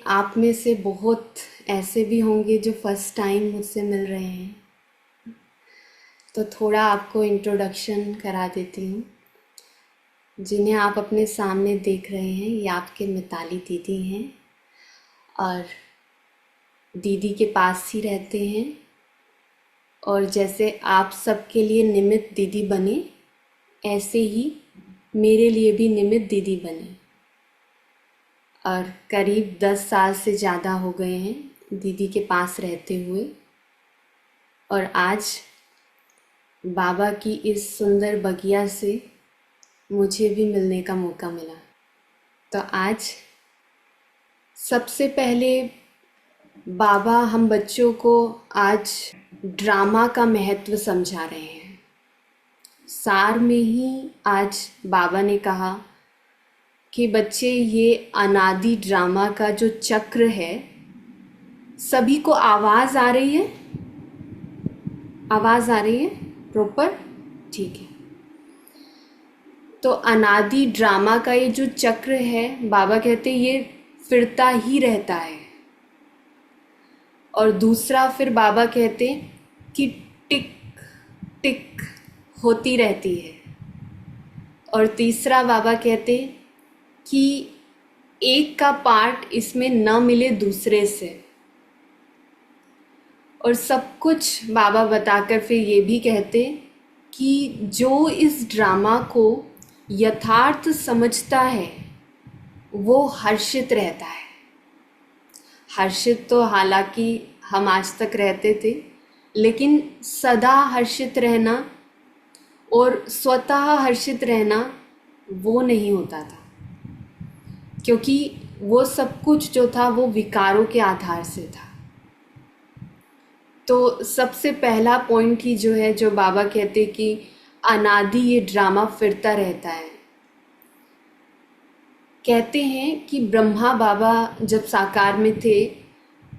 आप में से बहुत ऐसे भी होंगे जो फर्स्ट टाइम मुझसे मिल रहे हैं, तो थोड़ा आपको इंट्रोडक्शन करा देती हूँ। जिन्हें आप अपने सामने देख रहे हैं ये आपके मिताली दीदी हैं और दीदी के पास ही रहते हैं। और जैसे आप सबके लिए निमित्त दीदी बने, ऐसे ही मेरे लिए भी निमित्त दीदी बने। और करीब 10 साल से ज़्यादा हो गए हैं दीदी के पास रहते हुए। और आज बाबा की इस सुंदर बगिया से मुझे भी मिलने का मौका मिला। तो आज सबसे पहले बाबा हम बच्चों को आज ड्रामा का महत्व समझा रहे हैं। सार में ही आज बाबा ने कहा कि बच्चे, ये अनादि ड्रामा का जो चक्र है, सभी को आवाज़ आ रही है? आवाज़ आ रही है प्रॉपर? ठीक है। तो अनादि ड्रामा का ये जो चक्र है, बाबा कहते ये फिरता ही रहता है। और दूसरा फिर बाबा कहते कि टिक टिक होती रहती है। और तीसरा बाबा कहते कि एक का पार्ट इसमें न मिले दूसरे से। और सब कुछ बाबा बताकर फिर ये भी कहते कि जो इस ड्रामा को यथार्थ समझता है वो हर्षित रहता है। हर्षित तो हालांकि हम आज तक रहते थे, लेकिन सदा हर्षित रहना और स्वतः हर्षित रहना वो नहीं होता था, क्योंकि वो सब कुछ जो था वो विकारों के आधार से था। तो सबसे पहला पॉइंट ही जो है, जो बाबा कहते कि अनादि ये ड्रामा फिरता रहता है। कहते हैं कि ब्रह्मा बाबा जब साकार में थे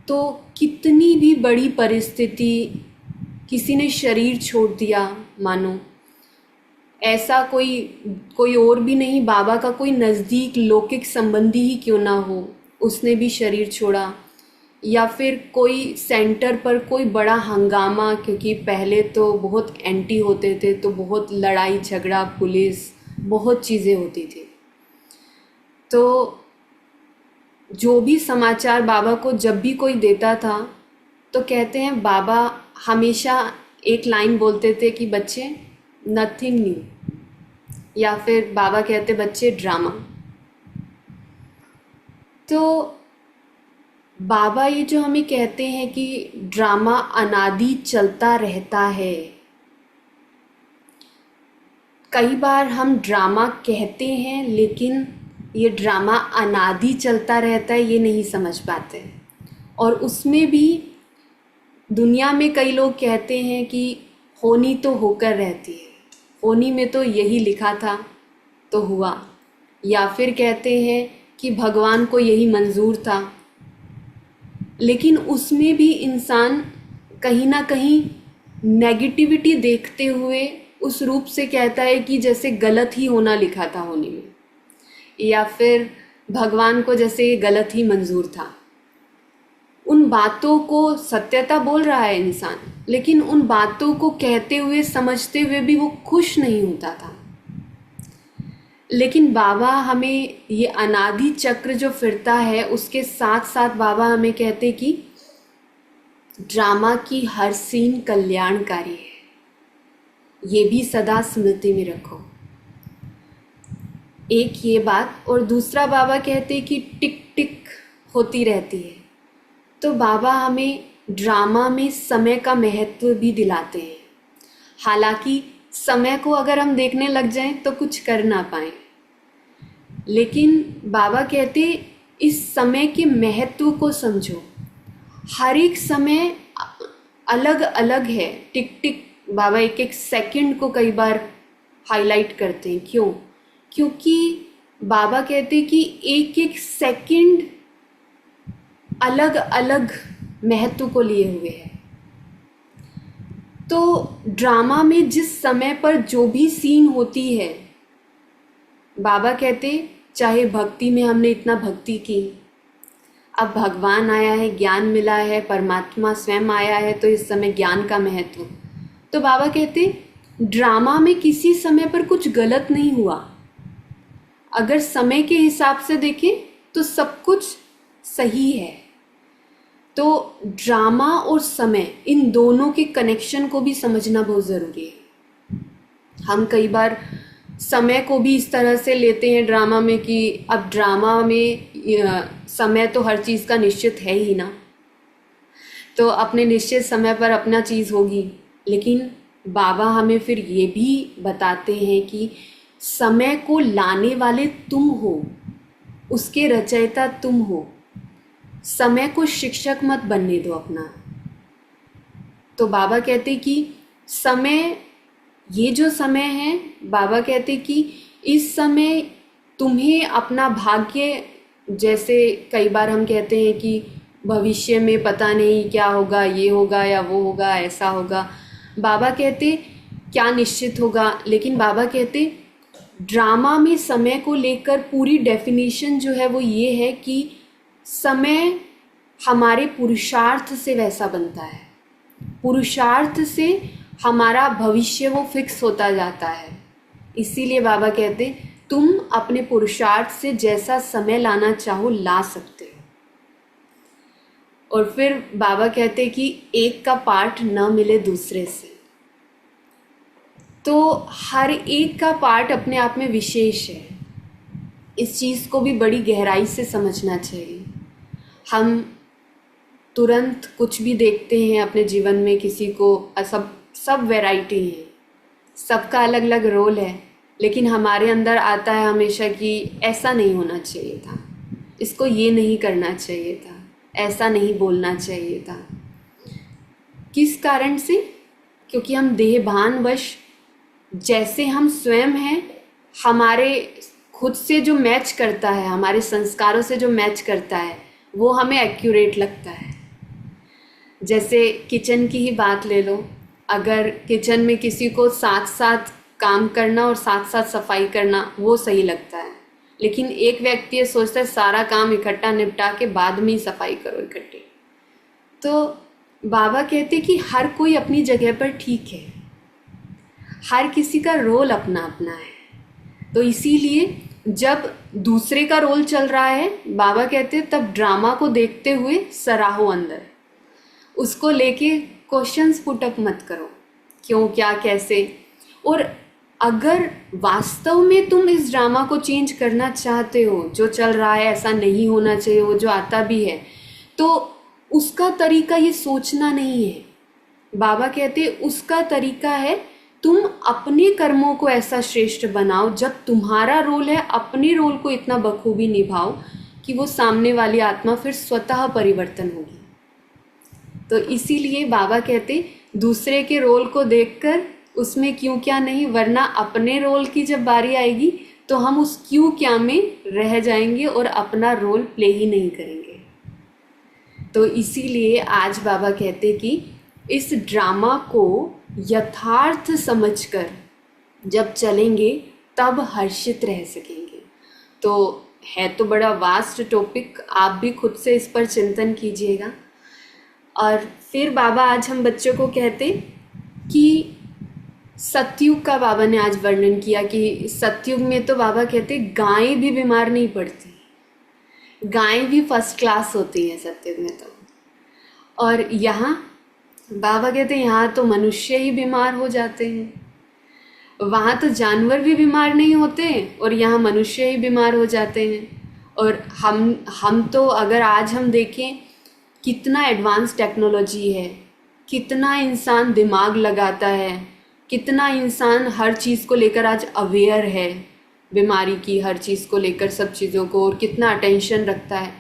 तो कितनी भी बड़ी परिस्थिति, किसी ने शरीर छोड़ दिया, मानो ऐसा कोई और भी नहीं, बाबा का कोई नज़दीक लौकिक संबंधी ही क्यों ना हो, उसने भी शरीर छोड़ा। या फिर कोई सेंटर पर कोई बड़ा हंगामा, क्योंकि पहले तो बहुत एंटी होते थे, तो बहुत लड़ाई झगड़ा, पुलिस, बहुत चीज़ें होती थी। तो जो भी समाचार बाबा को जब भी कोई देता था तो कहते हैं बाबा हमेशा एक लाइन बोलते थे कि बच्चे नथिंग न्यू, या फिर बाबा कहते बच्चे ड्रामा। तो बाबा ये जो हमें कहते हैं कि ड्रामा अनादि चलता रहता है, कई बार हम ड्रामा कहते हैं लेकिन ये ड्रामा अनादि चलता रहता है ये नहीं समझ पाते। और उसमें भी दुनिया में कई लोग कहते हैं कि होनी तो होकर रहती है, होनी में तो यही लिखा था तो हुआ। या फिर कहते हैं कि भगवान को यही मंजूर था, लेकिन उसमें भी इंसान कहीं ना कहीं नेगेटिविटी देखते हुए उस रूप से कहता है कि जैसे गलत ही होना लिखा था होनी में, या फिर भगवान को जैसे ये गलत ही मंजूर था। उन बातों को सत्यता बोल रहा है इंसान, लेकिन उन बातों को कहते हुए समझते हुए भी वो खुश नहीं होता था। लेकिन बाबा हमें ये अनादि चक्र जो फिरता है उसके साथ साथ बाबा हमें कहते कि ड्रामा की हर सीन कल्याणकारी है, ये भी सदा स्मृति में रखो। एक ये बात। और दूसरा बाबा कहते कि टिक टिक होती रहती है। तो बाबा हमें ड्रामा में समय का महत्व भी दिलाते हैं। हालांकि समय को अगर हम देखने लग जाएं तो कुछ कर ना पाएं, लेकिन बाबा कहते इस समय के महत्व को समझो। हर एक समय अलग अलग है। टिक टिक, बाबा एक एक सेकंड को कई बार हाईलाइट करते हैं। क्यों? क्योंकि बाबा कहते कि एक एक सेकंड अलग अलग महत्व को लिए हुए है। तो ड्रामा में जिस समय पर जो भी सीन होती है, बाबा कहते चाहे भक्ति में हमने इतना भक्ति की, अब भगवान आया है, ज्ञान मिला है, परमात्मा स्वयं आया है, तो इस समय ज्ञान का महत्व। तो बाबा कहते ड्रामा में किसी समय पर कुछ गलत नहीं हुआ। अगर समय के हिसाब से देखें तो सब कुछ सही है। तो ड्रामा और समय, इन दोनों के कनेक्शन को भी समझना बहुत ज़रूरी है। हम कई बार समय को भी इस तरह से लेते हैं ड्रामा में कि अब ड्रामा में समय तो हर चीज़ का निश्चित है ही ना, तो अपने निश्चित समय पर अपना चीज़ होगी। लेकिन बाबा हमें फिर ये भी बताते हैं कि समय को लाने वाले तुम हो, उसके रचयिता तुम हो। समय को शिक्षक मत बनने दो अपना। तो बाबा कहते कि समय, ये जो समय है, बाबा कहते कि इस समय तुम्हें अपना भाग्य, जैसे कई बार हम कहते हैं कि भविष्य में पता नहीं क्या होगा, ये होगा या वो होगा, ऐसा होगा। बाबा कहते क्या निश्चित होगा, लेकिन बाबा कहते ड्रामा में समय को लेकर पूरी डेफिनेशन जो है वो ये है कि समय हमारे पुरुषार्थ से वैसा बनता है, पुरुषार्थ से हमारा भविष्य वो फिक्स होता जाता है। इसीलिए बाबा कहते तुम अपने पुरुषार्थ से जैसा समय लाना चाहो ला सकते हो। और फिर बाबा कहते कि एक का पार्ट न मिले दूसरे से। तो हर एक का पार्ट अपने आप में विशेष है। इस चीज़ को भी बड़ी गहराई से समझना चाहिए। हम तुरंत कुछ भी देखते हैं अपने जीवन में, किसी को सब वैरायटी है, सबका अलग अलग रोल है, लेकिन हमारे अंदर आता है हमेशा कि ऐसा नहीं होना चाहिए था, इसको ये नहीं करना चाहिए था, ऐसा नहीं बोलना चाहिए था। किस कारण से? क्योंकि हम देहभानवश, जैसे हम स्वयं हैं, हमारे खुद से जो मैच करता है, हमारे संस्कारों से जो मैच करता है, वो हमें एक्यूरेट लगता है। जैसे किचन की ही बात ले लो, अगर किचन में किसी को साथ साथ काम करना और साथ साथ सफाई करना वो सही लगता है, लेकिन एक व्यक्ति ये सोचता है सारा काम इकट्ठा निपटा के बाद में ही सफाई करो इकट्ठे। तो बाबा कहते कि हर कोई अपनी जगह पर ठीक है, हर किसी का रोल अपना अपना है। तो इसीलिए जब दूसरे का रोल चल रहा है, बाबा कहते तब ड्रामा को देखते हुए सराहो अंदर, उसको लेके क्वेश्चंस पुट अप मत करो, क्यों, क्या, कैसे। और अगर वास्तव में तुम इस ड्रामा को चेंज करना चाहते हो, जो चल रहा है ऐसा नहीं होना चाहिए, वो जो आता भी है, तो उसका तरीका ये सोचना नहीं है। बाबा कहते उसका तरीका है तुम अपने कर्मों को ऐसा श्रेष्ठ बनाओ, जब तुम्हारा रोल है अपने रोल को इतना बखूबी निभाओ कि वो सामने वाली आत्मा फिर स्वतः परिवर्तन होगी। तो इसीलिए बाबा कहते दूसरे के रोल को देखकर उसमें क्यों क्या नहीं, वरना अपने रोल की जब बारी आएगी तो हम उस क्यों क्या में रह जाएंगे और अपना रोल प्ले ही नहीं करेंगे। तो इसीलिए आज बाबा कहते कि इस ड्रामा को यथार्थ समझकर जब चलेंगे तब हर्षित रह सकेंगे। तो है तो बड़ा वास्ट टॉपिक, आप भी खुद से इस पर चिंतन कीजिएगा। और फिर बाबा आज हम बच्चों को कहते कि सतयुग का बाबा ने आज वर्णन किया कि सतयुग में तो बाबा कहते गायें भी बीमार नहीं पड़ती, गायें भी फर्स्ट क्लास होती हैं सतयुग में तो। और यहाँ बाबा कहते हैं यहाँ तो मनुष्य ही बीमार हो जाते हैं, वहाँ तो जानवर भी बीमार नहीं होते और यहाँ मनुष्य ही बीमार हो जाते हैं। और हम तो अगर आज हम देखें कितना एडवांस टेक्नोलॉजी है, कितना इंसान दिमाग लगाता है, कितना इंसान हर चीज़ को लेकर आज अवेयर है, बीमारी की, हर चीज़ को लेकर सब चीज़ों को, और कितना अटेंशन रखता है।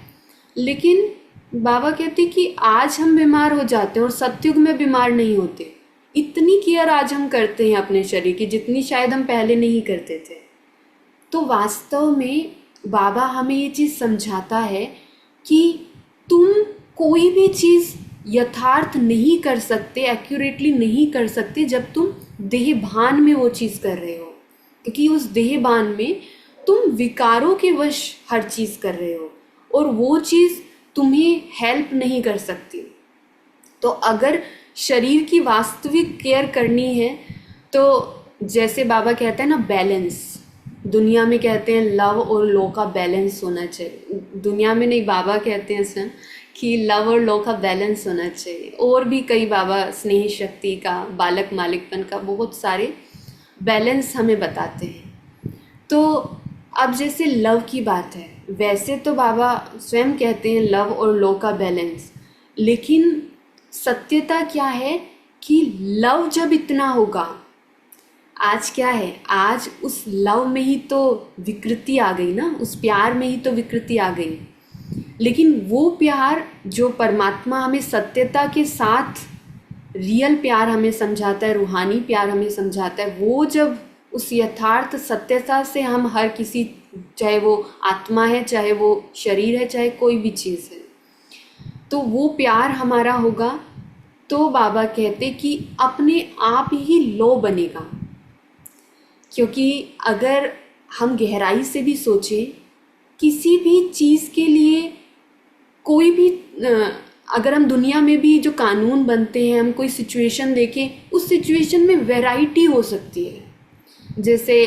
लेकिन बाबा कहते कि आज हम बीमार हो जाते हैं और सतयुग में बीमार नहीं होते। इतनी केयर आज हम करते हैं अपने शरीर की जितनी शायद हम पहले नहीं करते थे। तो वास्तव में बाबा हमें ये चीज़ समझाता है कि तुम कोई भी चीज़ यथार्थ नहीं कर सकते, एक्यूरेटली नहीं कर सकते जब तुम देहभान में वो चीज़ कर रहे हो, क्योंकि उस देहभान में तुम विकारों के वश हर चीज़ कर रहे हो और वो चीज़ तुम्हें हेल्प नहीं कर सकती। तो अगर शरीर की वास्तविक केयर करनी है तो जैसे बाबा कहते हैं ना, बैलेंस, दुनिया में कहते हैं लव और लो का बैलेंस होना चाहिए। दुनिया में नहीं, बाबा कहते हैं सर कि लव और लो का बैलेंस होना चाहिए। और भी कई बाबा स्नेह शक्ति का, बालक मालिकपन का, बहुत सारे बैलेंस हमें बताते हैं। तो अब जैसे लव की बात है, वैसे तो बाबा स्वयं कहते हैं लव और लो का बैलेंस, लेकिन सत्यता क्या है कि लव जब इतना होगा, आज क्या है, आज उस लव में ही तो विकृति आ गई ना, उस प्यार में ही तो विकृति आ गई। लेकिन वो प्यार जो परमात्मा हमें सत्यता के साथ रियल प्यार हमें समझाता है, रूहानी प्यार हमें समझाता है, वो जब उस यथार्थ सत्यता से हम हर किसी, चाहे वो आत्मा है, चाहे वो शरीर है, चाहे कोई भी चीज़ है, तो वो प्यार हमारा होगा, तो बाबा कहते कि अपने आप ही लो बनेगा। क्योंकि अगर हम गहराई से भी सोचें, किसी भी चीज़ के लिए, कोई भी अगर हम दुनिया में भी जो कानून बनते हैं, हम कोई सिचुएशन देखें, उस सिचुएशन में वैरायटी हो सकती है। जैसे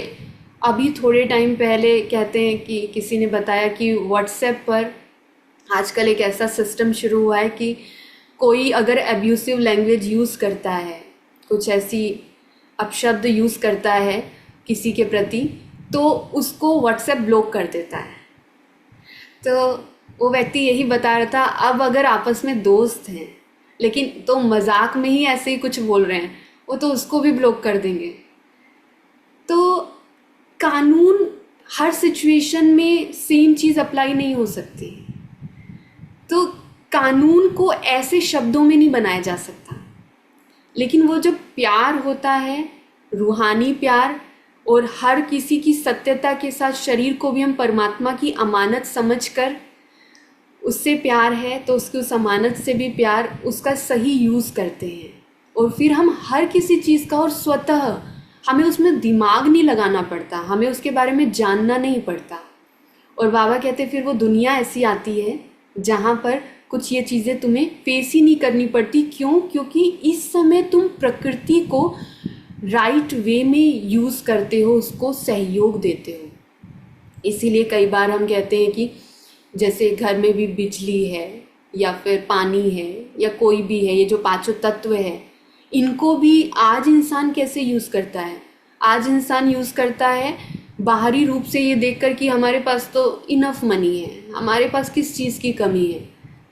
अभी थोड़े टाइम पहले कहते हैं कि किसी ने बताया कि व्हाट्सएप पर आजकल एक ऐसा सिस्टम शुरू हुआ है कि कोई अगर एब्यूसिव लैंग्वेज यूज़ करता है, कुछ ऐसी अपशब्द यूज़ करता है किसी के प्रति, तो उसको व्हाट्सएप ब्लॉक कर देता है। तो वो व्यक्ति यही बता रहा था, अब अगर आपस में दोस्त हैं लेकिन तो मजाक में ही ऐसे ही कुछ बोल रहे हैं, वो तो उसको भी ब्लॉक कर देंगे। तो कानून हर सिचुएशन में सेम चीज़ अप्लाई नहीं हो सकती। तो कानून को ऐसे शब्दों में नहीं बनाया जा सकता, लेकिन वो जब प्यार होता है, रूहानी प्यार, और हर किसी की सत्यता के साथ शरीर को भी हम परमात्मा की अमानत समझकर उससे प्यार है, तो उसकी उस अमानत से भी प्यार, उसका सही यूज़ करते हैं। और फिर हम हर किसी चीज़ का, और स्वतः हमें उसमें दिमाग नहीं लगाना पड़ता, हमें उसके बारे में जानना नहीं पड़ता। और बाबा कहते फिर वो दुनिया ऐसी आती है जहाँ पर कुछ ये चीज़ें तुम्हें फेस ही नहीं करनी पड़ती। क्यों? क्योंकि इस समय तुम प्रकृति को राइट वे में यूज़ करते हो, उसको सहयोग देते हो। इसीलिए कई बार हम कहते हैं कि जैसे घर में भी बिजली है या फिर पानी है या कोई भी है, ये जो पांचों तत्व है, इनको भी आज इंसान कैसे यूज़ करता है? आज इंसान यूज़ करता है बाहरी रूप से ये देखकर कि हमारे पास तो इनफ मनी है, हमारे पास किस चीज़ की कमी है,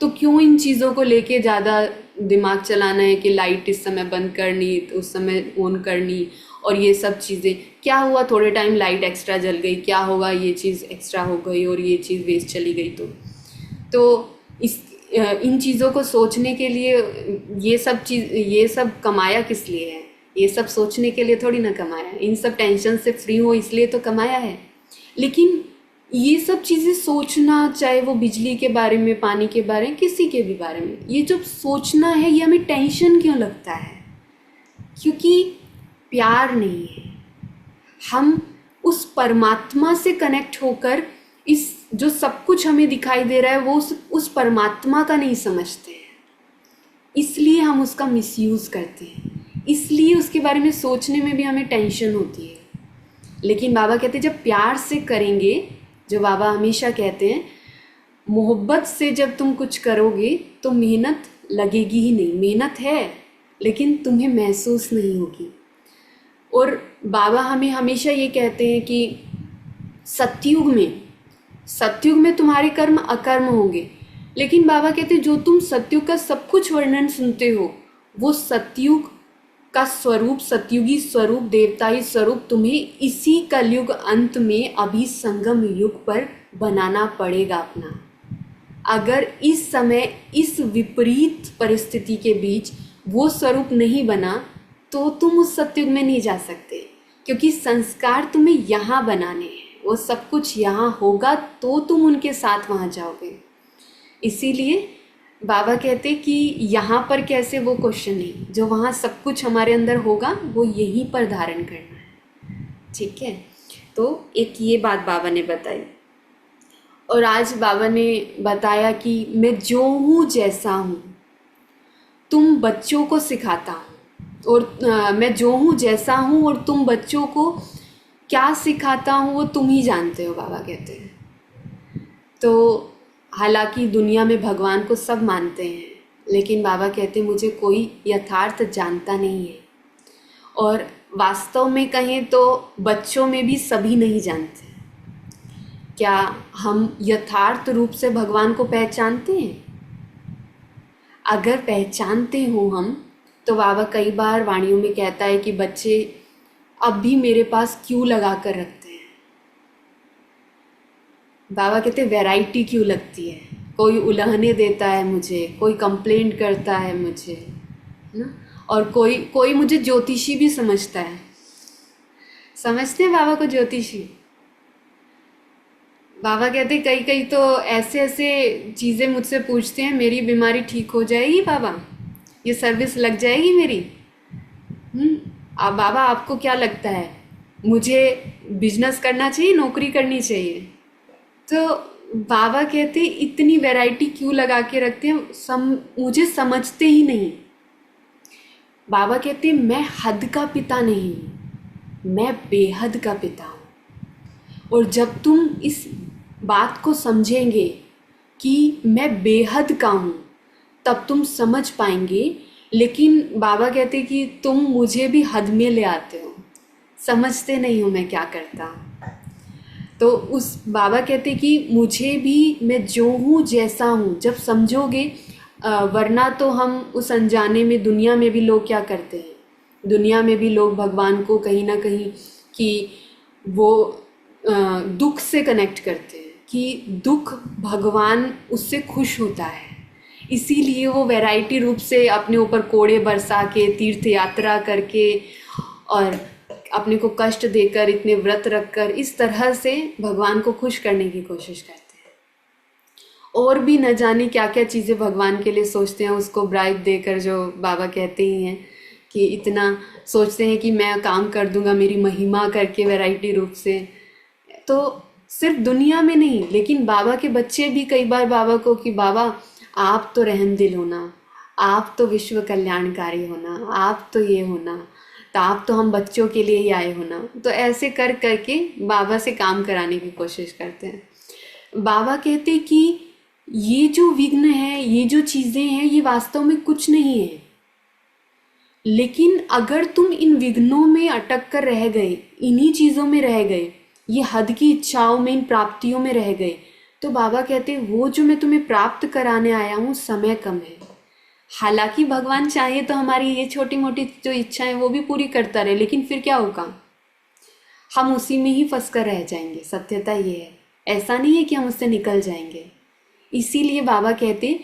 तो क्यों इन चीज़ों को लेके ज़्यादा दिमाग चलाना है कि लाइट इस समय बंद करनी तो उस समय ऑन करनी, और ये सब चीज़ें, क्या हुआ थोड़े टाइम लाइट एक्स्ट्रा जल गई, क्या होगा ये चीज़ एक्स्ट्रा हो गई और ये चीज़ वेस्ट चली गई। तो इन चीज़ों को सोचने के लिए ये सब कमाया किस लिए है? ये सब सोचने के लिए थोड़ी ना कमाया है, इन सब टेंशन से फ्री हो इसलिए तो कमाया है। लेकिन ये सब चीज़ें सोचना, चाहे वो बिजली के बारे में, पानी के बारे में, किसी के भी बारे में, ये जब सोचना है, ये हमें टेंशन क्यों लगता है? क्योंकि प्यार नहीं है। हम उस परमात्मा से कनेक्ट होकर इस जो सब कुछ हमें दिखाई दे रहा है वो उस परमात्मा का नहीं समझते हैं, इसलिए हम उसका मिसयूज़ करते हैं, इसलिए उसके बारे में सोचने में भी हमें टेंशन होती है। लेकिन बाबा कहते हैं जब प्यार से करेंगे, जो बाबा हमेशा कहते हैं, मोहब्बत से जब तुम कुछ करोगे तो मेहनत लगेगी ही नहीं। मेहनत है लेकिन तुम्हें महसूस नहीं होगी। और बाबा हमें हमेशा ये कहते हैं कि सत्युग में तुम्हारे कर्म अकर्म होंगे, लेकिन बाबा कहते हैं जो तुम सत्युग का सब कुछ वर्णन सुनते हो, वो सत्युग का स्वरूप, सत्युगी स्वरूप, देवताई स्वरूप तुम्हें इसी कलयुग अंत में, अभी संगम युग पर बनाना पड़ेगा अपना। अगर इस समय इस विपरीत परिस्थिति के बीच वो स्वरूप नहीं बना तो तुम उस सत्युग में नहीं जा सकते, क्योंकि संस्कार तुम्हें यहाँ बनाने हैं, वो सब कुछ यहाँ होगा तो तुम उनके साथ वहाँ जाओगे। इसीलिए बाबा कहते कि यहाँ पर कैसे, वो क्वेश्चन नहीं, जो वहाँ सब कुछ हमारे अंदर होगा वो यहीं पर धारण करना है। ठीक है, तो एक ये बात बाबा ने बताई। और आज बाबा ने बताया कि मैं जो हूँ जैसा हूँ तुम बच्चों को सिखाता हूँ, और मैं जो हूँ जैसा हूँ और तुम बच्चों को क्या सिखाता हूँ वो तुम ही जानते हो, बाबा कहते हैं। तो हालांकि दुनिया में भगवान को सब मानते हैं, लेकिन बाबा कहते हैं मुझे कोई यथार्थ जानता नहीं है। और वास्तव में कहें तो बच्चों में भी सभी नहीं जानते। क्या हम यथार्थ रूप से भगवान को पहचानते हैं? अगर पहचानते हो हम, तो बाबा कई बार वाणियों में कहता है कि बच्चे अब भी मेरे पास क्यों लगा कर रखते हैं। बाबा कहते वैरायटी क्यों लगती है, कोई उलहने देता है मुझे, कोई कंप्लेंट करता है मुझे, है ना, और कोई कोई मुझे ज्योतिषी भी समझता है। समझते हैं बाबा को ज्योतिषी? बाबा कहते कई कई तो ऐसे ऐसे चीज़ें मुझसे पूछते हैं, मेरी बीमारी ठीक हो जाएगी बाबा, ये सर्विस लग जाएगी मेरी। अब बाबा आपको क्या लगता है, मुझे बिजनेस करना चाहिए, नौकरी करनी चाहिए? तो बाबा कहते इतनी वैरायटी क्यों लगा के रखते हैं, मुझे समझते ही नहीं। बाबा कहते मैं हद का पिता नहीं हूँ, मैं बेहद का पिता हूँ। और जब तुम इस बात को समझेंगे कि मैं बेहद का हूँ, तब तुम समझ पाएंगे। लेकिन बाबा कहते कि तुम मुझे भी हद में ले आते हो, समझते नहीं हो मैं क्या करता हूँ। तो उस बाबा कहते कि मुझे भी, मैं जो हूँ जैसा हूँ जब समझोगे, वरना तो हम उस अनजाने में, दुनिया में भी लोग क्या करते हैं, दुनिया में भी लोग भगवान को कहीं ना कहीं कि वो दुख से कनेक्ट करते हैं कि दुख भगवान उससे खुश होता है, इसीलिए वो वैरायटी रूप से अपने ऊपर कोड़े बरसा के, तीर्थ यात्रा करके और अपने को कष्ट देकर, इतने व्रत रखकर, इस तरह से भगवान को खुश करने की कोशिश करते हैं। और भी न जाने क्या क्या चीज़ें भगवान के लिए सोचते हैं, उसको ब्राइब देकर, जो बाबा कहते ही हैं कि इतना सोचते हैं कि मैं काम कर दूंगा मेरी महिमा करके वैरायटी रूप से। तो सिर्फ दुनिया में नहीं, लेकिन बाबा के बच्चे भी कई बार बाबा को कि बाबा आप तो रहमदिल होना, आप तो विश्व कल्याणकारी होना, आप तो ये होना, तो आप तो हम बच्चों के लिए ही आए होना। तो ऐसे कर करके बाबा से काम कराने की कोशिश करते हैं। बाबा कहते कि ये जो विघ्न है, ये जो चीज़ें हैं, ये वास्तव में कुछ नहीं है, लेकिन अगर तुम इन विघ्नों में अटक कर रह गए, इन्हीं चीज़ों में रह गए, ये हद की इच्छाओं में, इन प्राप्तियों में रह गए, तो बाबा कहते वो जो मैं तुम्हें प्राप्त कराने आया हूँ, समय कम है। हालांकि भगवान चाहे तो हमारी ये छोटी मोटी जो इच्छाएं वो भी पूरी करता रहे, लेकिन फिर क्या होगा, हम उसी में ही फंस कर रह जाएंगे। सत्यता ये है, ऐसा नहीं है कि हम उससे निकल जाएंगे। इसीलिए बाबा कहते,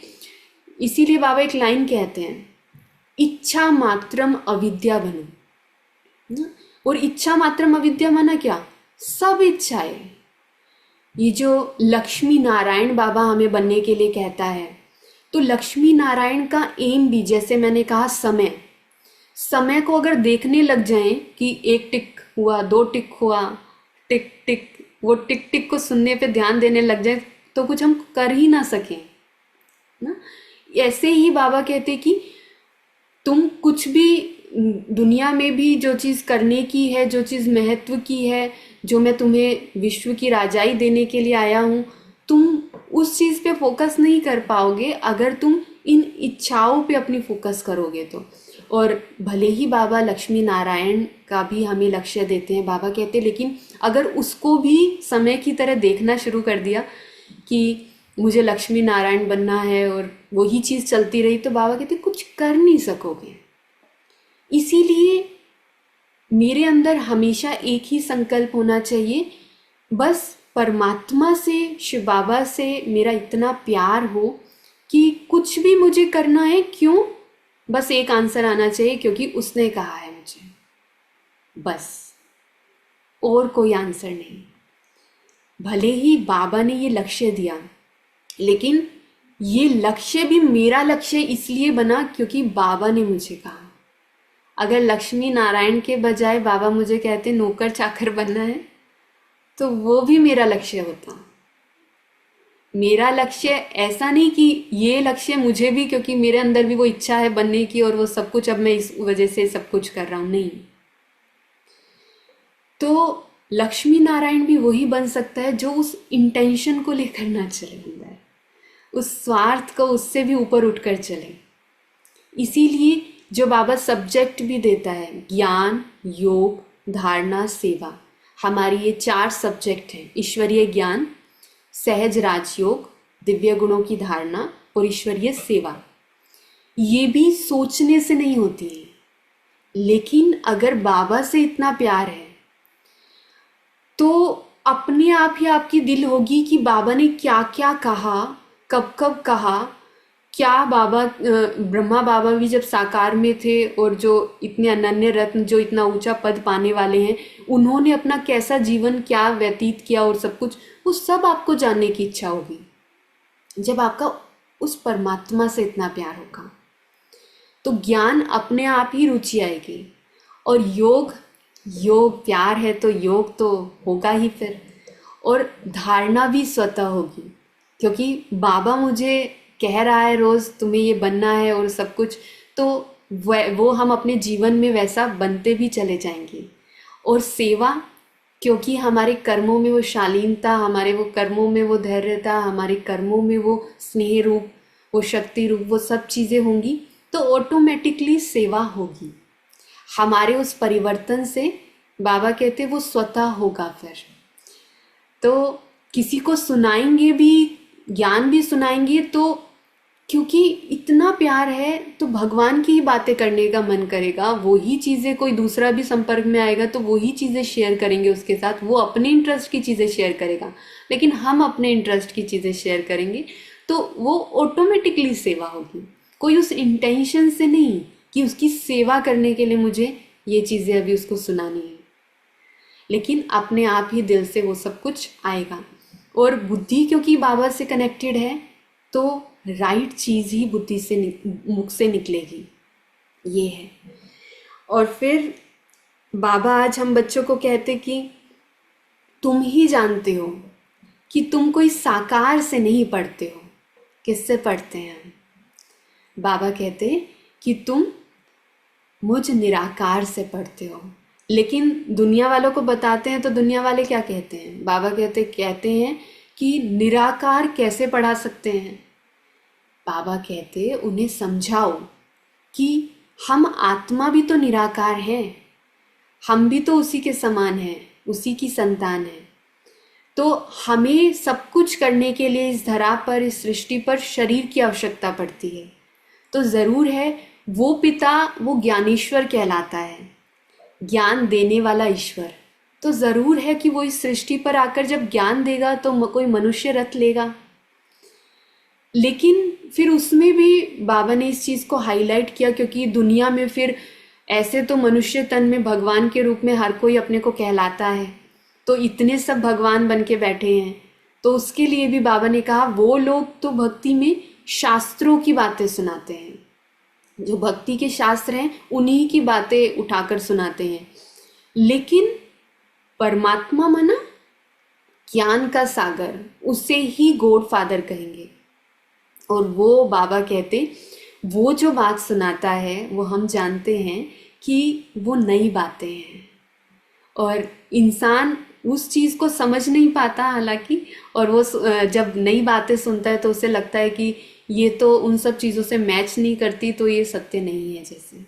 इसीलिए बाबा एक लाइन कहते हैं, इच्छा मात्रम अविद्या बनो। और इच्छा मात्रम अविद्या माना क्या, सब इच्छाएं। ये जो लक्ष्मी नारायण बाबा हमें बनने के लिए कहता है, तो लक्ष्मी नारायण का एम भी, जैसे मैंने कहा, समय, समय को अगर देखने लग जाएं कि एक टिक हुआ, दो टिक हुआ, टिक टिक, वो टिक टिक को सुनने पे ध्यान देने लग जाए, तो कुछ हम कर ही ना सकें ना। ऐसे ही बाबा कहते कि तुम कुछ भी दुनिया में भी जो चीज़ करने की है, जो चीज़ महत्व की है, जो मैं तुम्हें विश्व की राजाई देने के लिए आया हूँ, तुम उस चीज़ पे फोकस नहीं कर पाओगे अगर तुम इन इच्छाओं पे अपनी फोकस करोगे तो। और भले ही बाबा लक्ष्मी नारायण का भी हमें लक्ष्य देते हैं, बाबा कहते, लेकिन अगर उसको भी समय की तरह देखना शुरू कर दिया कि मुझे लक्ष्मी नारायण बनना है और वही चीज़ चलती रही, तो बाबा कहते कुछ कर नहीं सकोगे। इसीलिए मेरे अंदर हमेशा एक ही संकल्प होना चाहिए, बस परमात्मा से, शिव बाबा से मेरा इतना प्यार हो कि कुछ भी मुझे करना है, क्यों, बस एक आंसर आना चाहिए, क्योंकि उसने कहा है मुझे, बस, और कोई आंसर नहीं। भले ही बाबा ने ये लक्ष्य दिया, लेकिन ये लक्ष्य भी मेरा लक्ष्य इसलिए बना क्योंकि बाबा ने मुझे कहा। अगर लक्ष्मी नारायण के बजाय बाबा मुझे कहते नौकर चाकर बनना है, तो वो भी मेरा लक्ष्य होता। मेरा लक्ष्य ऐसा नहीं कि ये लक्ष्य मुझे भी, क्योंकि मेरे अंदर भी वो इच्छा है बनने की और वो सब कुछ अब मैं इस वजह से सब कुछ कर रहा हूँ, नहीं। तो लक्ष्मी नारायण भी वही बन सकता है जो उस इंटेंशन को लेकर ना चले अंदर, उस स्वार्थ को उससे भी ऊपर उठकर चले। इसीलिए जो बाबा सब्जेक्ट भी देता है, ज्ञान, योग, धारणा, सेवा, हमारी ये 4 सब्जेक्ट हैं। ईश्वरीय ज्ञान, सहज राजयोग, दिव्य गुणों की धारणा और ईश्वरीय सेवा। ये भी सोचने से नहीं होती है, लेकिन अगर बाबा से इतना प्यार है तो अपने आप ही आपकी दिल होगी कि बाबा ने क्या क्या कहा, कब कब कहा। क्या बाबा ब्रह्मा बाबा भी जब साकार में थे और जो इतने अनन्य रत्न, जो इतना ऊंचा पद पाने वाले हैं, उन्होंने अपना कैसा जीवन क्या व्यतीत किया और सब कुछ, वो सब आपको जानने की इच्छा होगी जब आपका उस परमात्मा से इतना प्यार होगा। तो ज्ञान अपने आप ही रुचि आएगी। और योग, योग प्यार है तो योग तो होगा ही फिर। और धारणा भी स्वतः होगी, क्योंकि बाबा मुझे कह रहा है रोज़ तुम्हें ये बनना है और सब कुछ, तो वो हम अपने जीवन में वैसा बनते भी चले जाएंगे। और सेवा, क्योंकि हमारे कर्मों में वो शालीनता, हमारे वो कर्मों में वो धैर्यता, हमारे कर्मों में वो स्नेह रूप, वो शक्ति रूप, वो सब चीज़ें होंगी, तो ऑटोमेटिकली सेवा होगी। हमारे उस परिवर्तन से बाबा कहते वो स्वतः होगा। फिर तो किसी को सुनाएंगे भी, ज्ञान भी सुनाएंगे, तो क्योंकि इतना प्यार है तो भगवान की ही बातें करने का मन करेगा। वही चीज़ें, कोई दूसरा भी संपर्क में आएगा तो वही चीज़ें शेयर करेंगे उसके साथ। वो अपने इंटरेस्ट की चीज़ें शेयर करेगा, लेकिन हम अपने इंटरेस्ट की चीज़ें शेयर करेंगे, तो वो ऑटोमेटिकली सेवा होगी। कोई उस इंटेंशन से नहीं कि उसकी सेवा करने के लिए मुझे ये चीज़ें अभी उसको सुनानी है, लेकिन अपने आप ही दिल से वो सब कुछ आएगा। और बुद्धि क्योंकि बाबा से कनेक्टेड है, तो राइट चीज़ ही बुद्धि से मुख से निकलेगी, ये है। और फिर बाबा आज हम बच्चों को कहते कि तुम ही जानते हो कि तुम कोई साकार से नहीं पढ़ते हो। किससे पढ़ते हैं हम? बाबा कहते कि तुम मुझ निराकार से पढ़ते हो। लेकिन दुनिया वालों को बताते हैं तो दुनिया वाले क्या कहते हैं? बाबा कहते हैं कि निराकार कैसे पढ़ा सकते हैं। बाबा कहते उन्हें समझाओ कि हम आत्मा भी तो निराकार हैं, हम भी तो उसी के समान हैं, उसी की संतान है। तो हमें सब कुछ करने के लिए इस धरा पर, इस सृष्टि पर शरीर की आवश्यकता पड़ती है। तो ज़रूर है वो पिता, वो ज्ञानेश्वर कहलाता है, ज्ञान देने वाला ईश्वर। तो ज़रूर है कि वो इस सृष्टि पर आकर जब ज्ञान देगा तो कोई मनुष्य रथ लेगा। लेकिन फिर उसमें भी बाबा ने इस चीज़ को हाईलाइट किया, क्योंकि दुनिया में फिर ऐसे तो मनुष्य तन में भगवान के रूप में हर कोई अपने को कहलाता है, तो इतने सब भगवान बन के बैठे हैं। तो उसके लिए भी बाबा ने कहा वो लोग तो भक्ति में शास्त्रों की बातें सुनाते हैं, जो भक्ति के शास्त्र हैं उन्हीं की बातें उठाकर सुनाते हैं, लेकिन परमात्मा मना ज्ञान का सागर, उसे ही गॉड फादर कहेंगे। और वो बाबा कहते वो जो बात सुनाता है वो हम जानते हैं कि वो नई बातें हैं, और इंसान उस चीज़ को समझ नहीं पाता हालांकि, और वो जब नई बातें सुनता है तो उसे लगता है कि ये तो उन सब चीज़ों से मैच नहीं करती, तो ये सत्य नहीं है जैसे।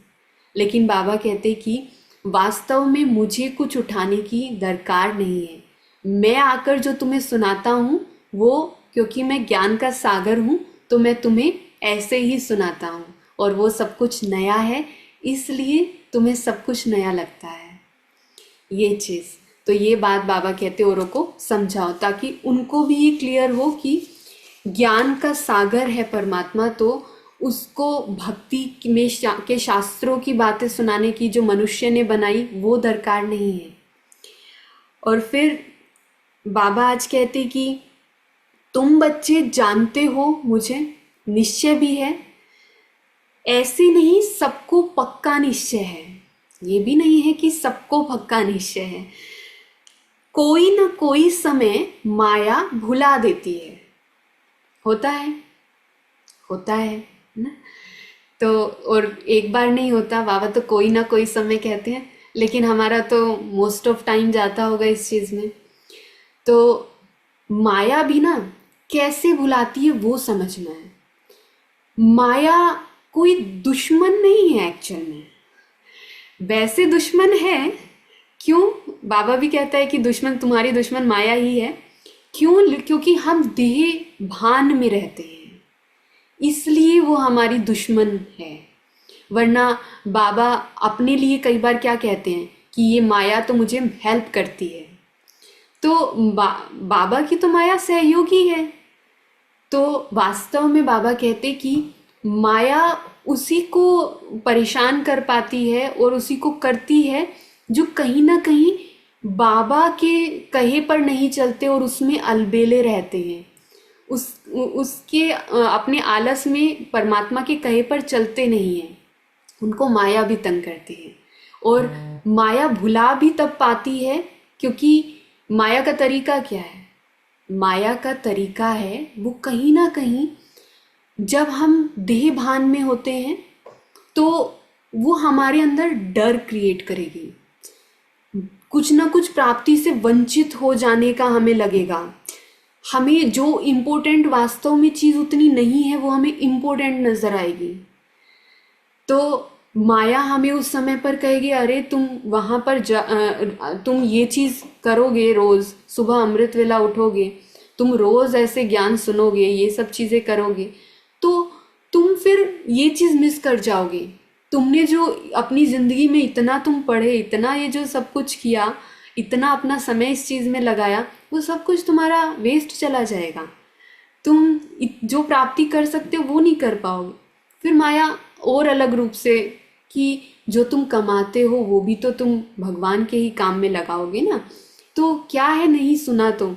लेकिन बाबा कहते कि वास्तव में मुझे कुछ उठाने की दरकार नहीं है, मैं आकर जो तुम्हें सुनाता हूँ वो, क्योंकि मैं ज्ञान का सागर हूँ, तो मैं तुम्हें ऐसे ही सुनाता हूँ, और वो सब कुछ नया है, इसलिए तुम्हें सब कुछ नया लगता है, ये चीज़। तो ये बात बाबा कहते औरों को समझाओ, ताकि उनको भी ये क्लियर हो कि ज्ञान का सागर है परमात्मा, तो उसको भक्ति में के शास्त्रों की बातें सुनाने की जो मनुष्य ने बनाई वो दरकार नहीं है। और फिर बाबा आज कहते कि तुम बच्चे जानते हो मुझे, निश्चय भी है, ऐसे नहीं सबको पक्का निश्चय है। ये भी नहीं है कि सबको पक्का निश्चय है, कोई ना कोई समय माया भुला देती है, होता है, होता है ना। तो और एक बार नहीं होता, बाबा तो कोई ना कोई समय कहते हैं, लेकिन हमारा तो मोस्ट ऑफ टाइम जाता होगा इस चीज़ में। तो माया भी ना कैसे भुलाती है वो समझना है। माया कोई दुश्मन नहीं है एक्चुअल में, वैसे दुश्मन है। क्यों? बाबा भी कहता है कि दुश्मन, तुम्हारी दुश्मन माया ही है। क्यों? क्योंकि हम देह भान में रहते हैं, इसलिए वो हमारी दुश्मन है। वरना बाबा अपने लिए कई बार क्या कहते हैं कि ये माया तो मुझे हेल्प करती है। तो बाबा की तो माया सहयोगी है। तो वास्तव में बाबा कहते कि माया उसी को परेशान कर पाती है और उसी को करती है जो कहीं ना कहीं बाबा के कहे पर नहीं चलते और उसमें अलबेले रहते हैं। उसके अपने आलस में परमात्मा के कहे पर चलते नहीं हैं, उनको माया भी तंग करती है। और माया भुला भी तब पाती है, क्योंकि माया का तरीका क्या है? माया का तरीका है वो कहीं ना कहीं जब हम देह भान में होते हैं तो वो हमारे अंदर डर क्रिएट करेगी, कुछ ना कुछ प्राप्ति से वंचित हो जाने का हमें लगेगा। हमें जो इम्पोर्टेंट वास्तव में चीज़ उतनी नहीं है वो हमें इम्पोर्टेंट नज़र आएगी। तो माया हमें उस समय पर कहेगी, अरे तुम वहाँ पर तुम ये चीज़ करोगे, रोज़ सुबह अमृत वेला उठोगे, तुम रोज़ ऐसे ज्ञान सुनोगे, ये सब चीज़ें करोगे, तो तुम फिर ये चीज़ मिस कर जाओगे। तुमने जो अपनी ज़िंदगी में इतना तुम पढ़े, इतना ये जो सब कुछ किया, इतना अपना समय इस चीज़ में लगाया, वो सब कुछ तुम्हारा वेस्ट चला जाएगा। तुम जो प्राप्ति कर सकते हो वो नहीं कर पाओगे। फिर माया और अलग रूप से कि जो तुम कमाते हो वो भी तो तुम भगवान के ही काम में लगाओगे ना। तो क्या है, नहीं सुना तो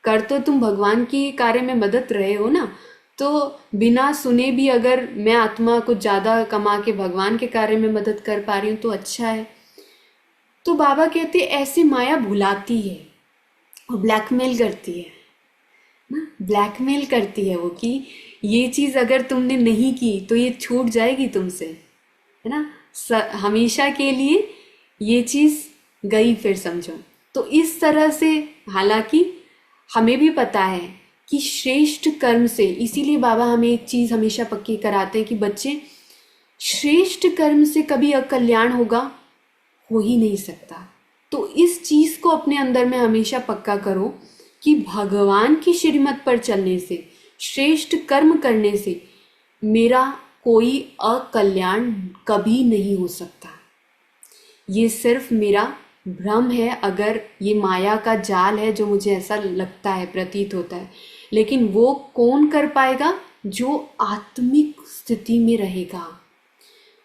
कर तो तुम भगवान के कार्य में मदद रहे हो ना। तो बिना सुने भी अगर मैं आत्मा कुछ ज़्यादा कमा के भगवान के कार्य में मदद कर पा रही हूँ तो अच्छा है। तो बाबा कहते ऐसे माया भुलाती है और ब्लैकमेल करती है ना, ब्लैकमेल करती है वो कि ये चीज़ अगर तुमने नहीं की तो ये छूट जाएगी तुमसे, है ना, हमेशा के लिए ये चीज़ गई फिर समझो। तो इस तरह से, हालांकि हमें भी पता है कि श्रेष्ठ कर्म से, इसीलिए बाबा हमें एक चीज़ हमेशा पक्की कराते हैं कि बच्चे, श्रेष्ठ कर्म से कभी अकल्याण होगा हो ही नहीं सकता। तो इस चीज़ को अपने अंदर में हमेशा पक्का करो कि भगवान की श्रीमत पर चलने से, श्रेष्ठ कर्म करने से मेरा कोई अकल्याण कभी नहीं हो सकता। ये सिर्फ मेरा भ्रम है, अगर ये माया का जाल है जो मुझे ऐसा लगता है, प्रतीत होता है। लेकिन वो कौन कर पाएगा? जो आत्मिक स्थिति में रहेगा।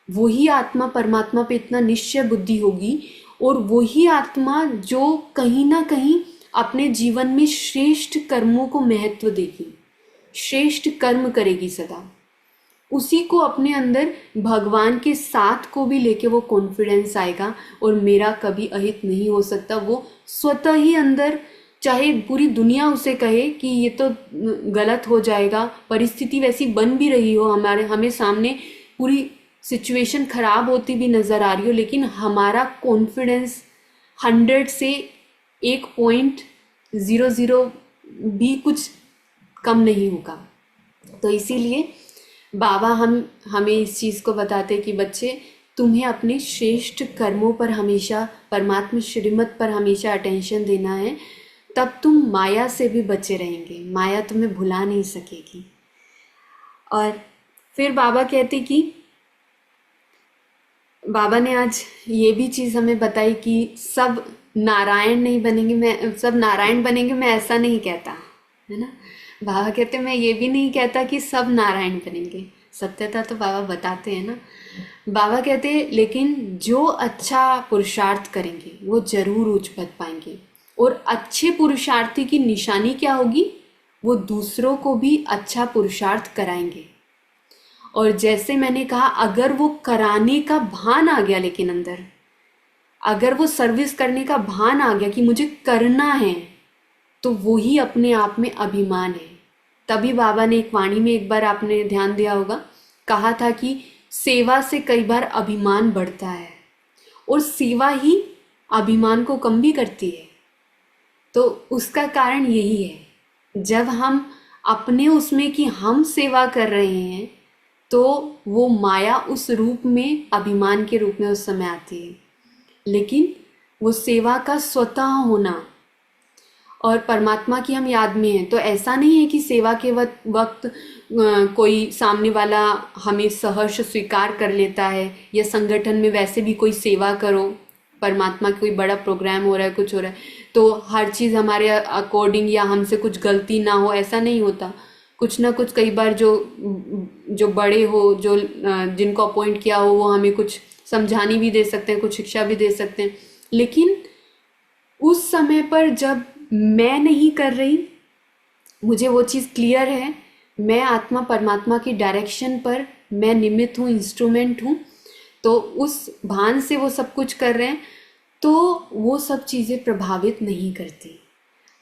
वही आत्मा परमात्मा पे इतना निश्चय बुद्धि होगी, और वही आत्मा जो कहीं ना कहीं अपने जीवन में श्रेष्ठ कर्मों को महत्व देगी, श्रेष्ठ कर्म करेगी सदा। उसी को अपने अंदर भगवान के साथ को भी लेके वो कॉन्फिडेंस आएगा, और मेरा कभी अहित नहीं हो सकता। वो स्वतः ही अंदर, चाहे पूरी दुनिया उसे कहे कि ये तो गलत हो जाएगा, परिस्थिति वैसी बन भी रही हो, हमें सामने पूरी सिचुएशन खराब होती भी नज़र आ रही हो, लेकिन हमारा कॉन्फिडेंस 100 से 1.00 भी कुछ कम नहीं होगा। तो इसीलिए बाबा हमें इस चीज़ को बताते कि बच्चे, तुम्हें अपने श्रेष्ठ कर्मों पर हमेशा, परमात्मा श्रीमत पर हमेशा अटेंशन देना है, तब तुम माया से भी बचे रहेंगे। माया तुम्हें भुला नहीं सकेगी। और फिर बाबा कहते कि बाबा ने आज ये भी चीज़ हमें बताई कि सब नारायण नहीं बनेंगे, मैं सब नारायण बनेंगे, मैं ऐसा नहीं कहता, है ना। बाबा कहते मैं ये भी नहीं कहता कि सब नारायण बनेंगे, सत्यता तो बाबा बताते हैं ना। बाबा कहते लेकिन जो अच्छा पुरुषार्थ करेंगे वो जरूर उच्च पद पाएंगे। और अच्छे पुरुषार्थी की निशानी क्या होगी? वो दूसरों को भी अच्छा पुरुषार्थ कराएंगे। और जैसे मैंने कहा, अगर वो कराने का भान आ गया, लेकिन अंदर अगर वो सर्विस करने का भान आ गया कि मुझे करना है, तो वो ही अपने आप में अभिमान है। तभी बाबा ने एक वाणी में, एक बार आपने ध्यान दिया होगा, कहा था कि सेवा से कई बार अभिमान बढ़ता है और सेवा ही अभिमान को कम भी करती है। तो उसका कारण यही है, जब हम अपने उसमें कि हम सेवा कर रहे हैं तो वो माया उस रूप में, अभिमान के रूप में उस समय आती है। लेकिन वो सेवा का स्वतः होना और परमात्मा की हम याद में हैं, तो ऐसा नहीं है कि सेवा के वक्त कोई सामने वाला हमें सहर्ष स्वीकार कर लेता है, या संगठन में वैसे भी कोई सेवा करो, परमात्मा का कोई बड़ा प्रोग्राम हो रहा है, कुछ हो रहा है, तो हर चीज़ हमारे अकॉर्डिंग या हमसे कुछ गलती ना हो, ऐसा नहीं होता। कुछ ना कुछ कई बार जो बड़े हो, जो जिनको अपॉइंट किया हो, वो हमें कुछ समझानी भी दे सकते हैं, कुछ शिक्षा भी दे सकते हैं। लेकिन उस समय पर जब मैं नहीं कर रही, मुझे वो चीज़ क्लियर है, मैं आत्मा परमात्मा की डायरेक्शन पर मैं निमित्त हूँ, इंस्ट्रूमेंट हूँ, तो उस भान से वो सब कुछ कर रहे हैं, तो वो सब चीज़ें प्रभावित नहीं करती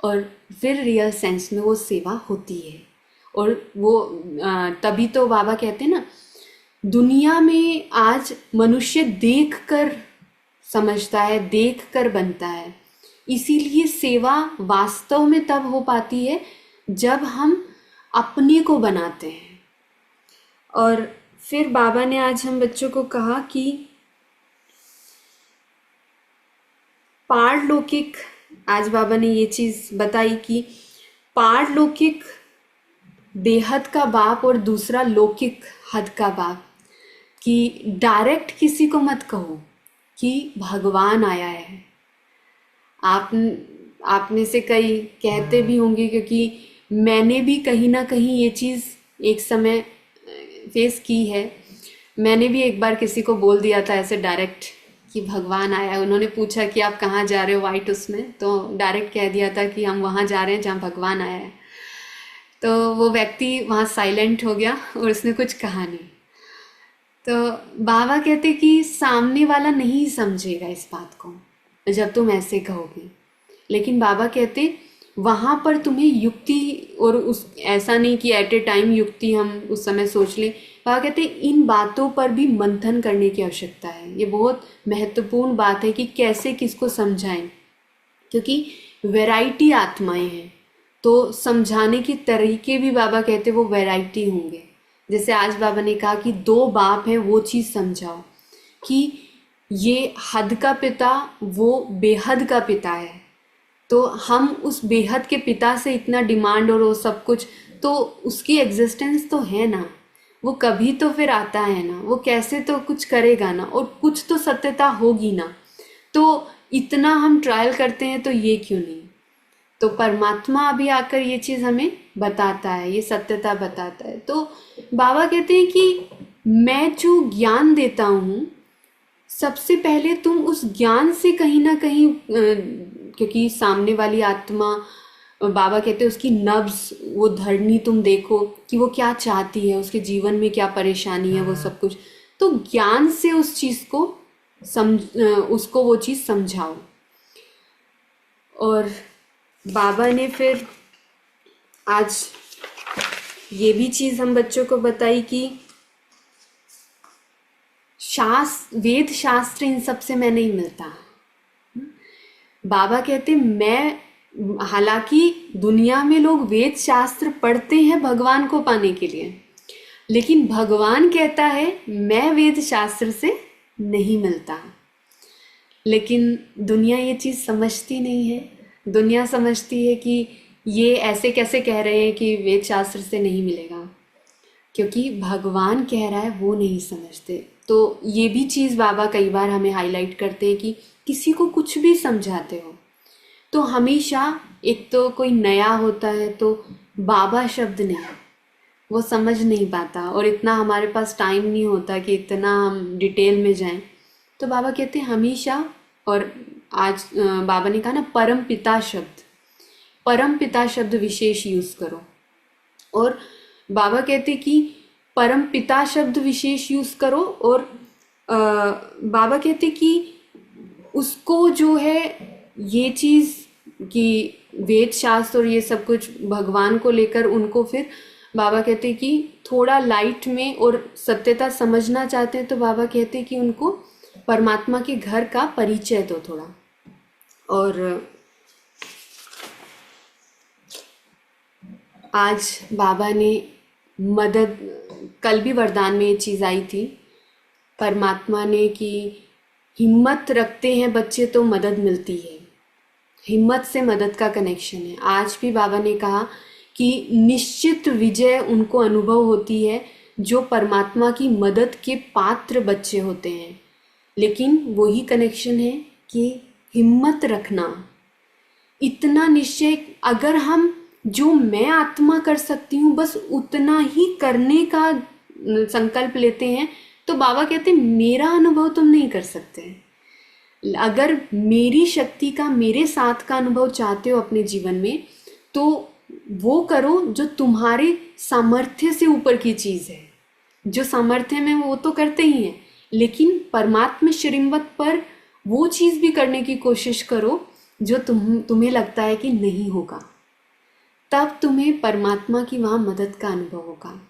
और फिर रियल सेंस में वो सेवा होती है। और वो तभी तो बाबा कहते हैं ना, दुनिया में आज मनुष्य देख कर समझता है, देख कर बनता है, इसीलिए सेवा वास्तव में तब हो पाती है जब हम अपने को बनाते हैं। और फिर बाबा ने आज हम बच्चों को कहा कि पारलौकिक, आज बाबा ने ये चीज़ बताई कि पारलौकिक बेहद का बाप और दूसरा लौकिक हद का बाप, कि डायरेक्ट किसी को मत कहो कि भगवान आया है। आप में से कई कहते भी होंगे, क्योंकि मैंने भी कहीं ना कहीं ये चीज़ एक समय फेस की है। मैंने भी एक बार किसी को बोल दिया था ऐसे डायरेक्ट कि भगवान आया है। उन्होंने पूछा कि आप कहाँ जा रहे हो वाइट उसमें, तो डायरेक्ट कह दिया था कि हम वहाँ जा रहे हैं जहाँ भगवान आया है। तो वो व्यक्ति वहाँ साइलेंट हो गया और उसने कुछ कहा नहीं। तो बाबा कहते कि सामने वाला नहीं समझेगा इस बात को जब तुम ऐसे कहोगे, लेकिन बाबा कहते वहाँ पर तुम्हें युक्ति, और उस ऐसा नहीं कि एट ए टाइम युक्ति हम उस समय सोच लें। बाबा कहते इन बातों पर भी मंथन करने की आवश्यकता है। ये बहुत महत्वपूर्ण बात है कि कैसे किसको समझाएं, क्योंकि वैरायटी आत्माएं हैं, तो समझाने के तरीके भी बाबा कहते वो वैरायटी होंगे। जैसे आज बाबा ने कहा कि दो बाप हैं, वो चीज़ समझाओ कि ये हद का पिता वो बेहद का पिता है, तो हम उस बेहद के पिता से इतना डिमांड और वो सब कुछ, तो उसकी एग्जिस्टेंस तो है ना, वो कभी तो फिर आता है ना, वो कैसे तो कुछ करेगा ना, और कुछ तो सत्यता होगी ना। तो इतना हम ट्रायल करते हैं, तो ये क्यों नहीं। तो परमात्मा अभी आकर ये चीज़ हमें बताता है, ये सत्यता बताता है। तो बाबा कहते हैं कि मैं जो ज्ञान देता हूँ, सबसे पहले तुम उस ज्ञान से कहीं ना कहीं, क्योंकि सामने वाली आत्मा, बाबा कहते हैं उसकी नब्ज, वो धरनी तुम देखो कि वो क्या चाहती है, उसके जीवन में क्या परेशानी है, वो सब कुछ। तो ज्ञान से उस चीज़ को उसको वो चीज़ समझाओ। और बाबा ने फिर आज ये भी चीज़ हम बच्चों को बताई कि वेद शास्त्र इन सब से मैं नहीं मिलता। बाबा कहते हालांकि दुनिया में लोग वेद शास्त्र पढ़ते हैं भगवान को पाने के लिए, लेकिन भगवान कहता है मैं वेद शास्त्र से नहीं मिलता। लेकिन दुनिया ये चीज़ समझती नहीं है। दुनिया समझती है कि ये ऐसे कैसे कह रहे हैं कि वेद शास्त्र से नहीं मिलेगा, क्योंकि भगवान कह रहा है वो नहीं समझते। तो ये भी चीज़ बाबा कई बार हमें हाईलाइट करते हैं कि किसी को कुछ भी समझाते हो तो हमेशा, एक तो कोई नया होता है तो बाबा शब्द नहीं, वो समझ नहीं पाता, और इतना हमारे पास टाइम नहीं होता कि इतना हम डिटेल में जाएं। तो बाबा कहते हैं हमेशा, और आज बाबा ने कहा ना परम पिता शब्द, परम पिता शब्द विशेष यूज़ करो। और बाबा कहते कि परम पिता शब्द विशेष यूज़ करो, और बाबा कहते कि उसको जो है ये चीज़ कि वेद शास्त्र और ये सब कुछ भगवान को लेकर उनको फिर बाबा कहते हैं कि थोड़ा लाइट में और सत्यता समझना चाहते हैं, तो बाबा कहते हैं कि उनको परमात्मा के घर का परिचय दो थोड़ा। और आज बाबा ने मदद, कल भी वरदान में ये चीज़ आई थी परमात्मा ने कि हिम्मत रखते हैं बच्चे तो मदद मिलती है, हिम्मत से मदद का कनेक्शन है। आज भी बाबा ने कहा कि निश्चित विजय उनको अनुभव होती है जो परमात्मा की मदद के पात्र बच्चे होते हैं। लेकिन वही कनेक्शन है कि हिम्मत रखना, इतना निश्चय, अगर हम जो मैं आत्मा कर सकती हूँ बस उतना ही करने का संकल्प लेते हैं, तो बाबा कहते हैं मेरा अनुभव तुम नहीं कर सकते। अगर मेरी शक्ति का, मेरे साथ का अनुभव चाहते हो अपने जीवन में, तो वो करो जो तुम्हारे सामर्थ्य से ऊपर की चीज़ है। जो सामर्थ्य में वो तो करते ही हैं, लेकिन परमात्मा श्रीमत पर वो चीज़ भी करने की कोशिश करो जो तुम्हें लगता है कि नहीं होगा, तब तुम्हें परमात्मा की वहाँ मदद का अनुभव होगा।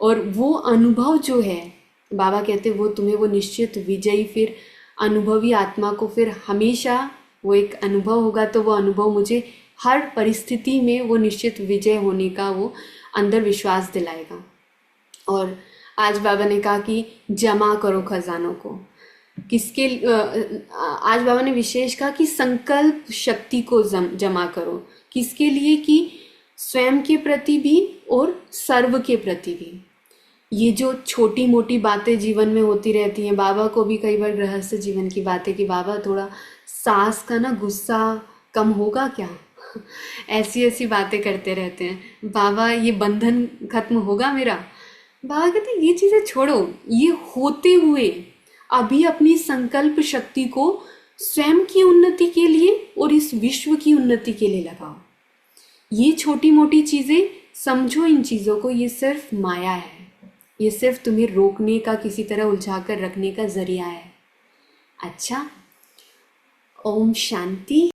और वो अनुभव जो है, बाबा कहते वो तुम्हें वो निश्चित विजयी फिर अनुभवी आत्मा को फिर हमेशा वो एक अनुभव होगा, तो वो अनुभव मुझे हर परिस्थिति में वो निश्चित विजय होने का वो अंदर विश्वास दिलाएगा। और आज बाबा ने कहा कि जमा करो खजानों को, किसके आज बाबा ने विशेष कहा कि संकल्प शक्ति को जमा करो, किसके लिए, कि स्वयं के प्रति भी और सर्व के प्रति भी। ये जो छोटी मोटी बातें जीवन में होती रहती हैं, बाबा को भी कई बार गृहस्थ जीवन की बातें कि बाबा थोड़ा सास का ना गुस्सा कम होगा क्या ऐसी ऐसी बातें करते रहते हैं, बाबा ये बंधन खत्म होगा मेरा। बाबा कहते हैं ये चीज़ें छोड़ो, ये होते हुए अभी अपनी संकल्प शक्ति को स्वयं की उन्नति के लिए और इस विश्व की उन्नति के लिए लगाओ। ये छोटी मोटी चीज़ें समझो, इन चीज़ों को, ये सिर्फ माया है, ये सिर्फ तुम्हें रोकने का, किसी तरह उलझा कर रखने का जरिया है। अच्छा, ओम शांति।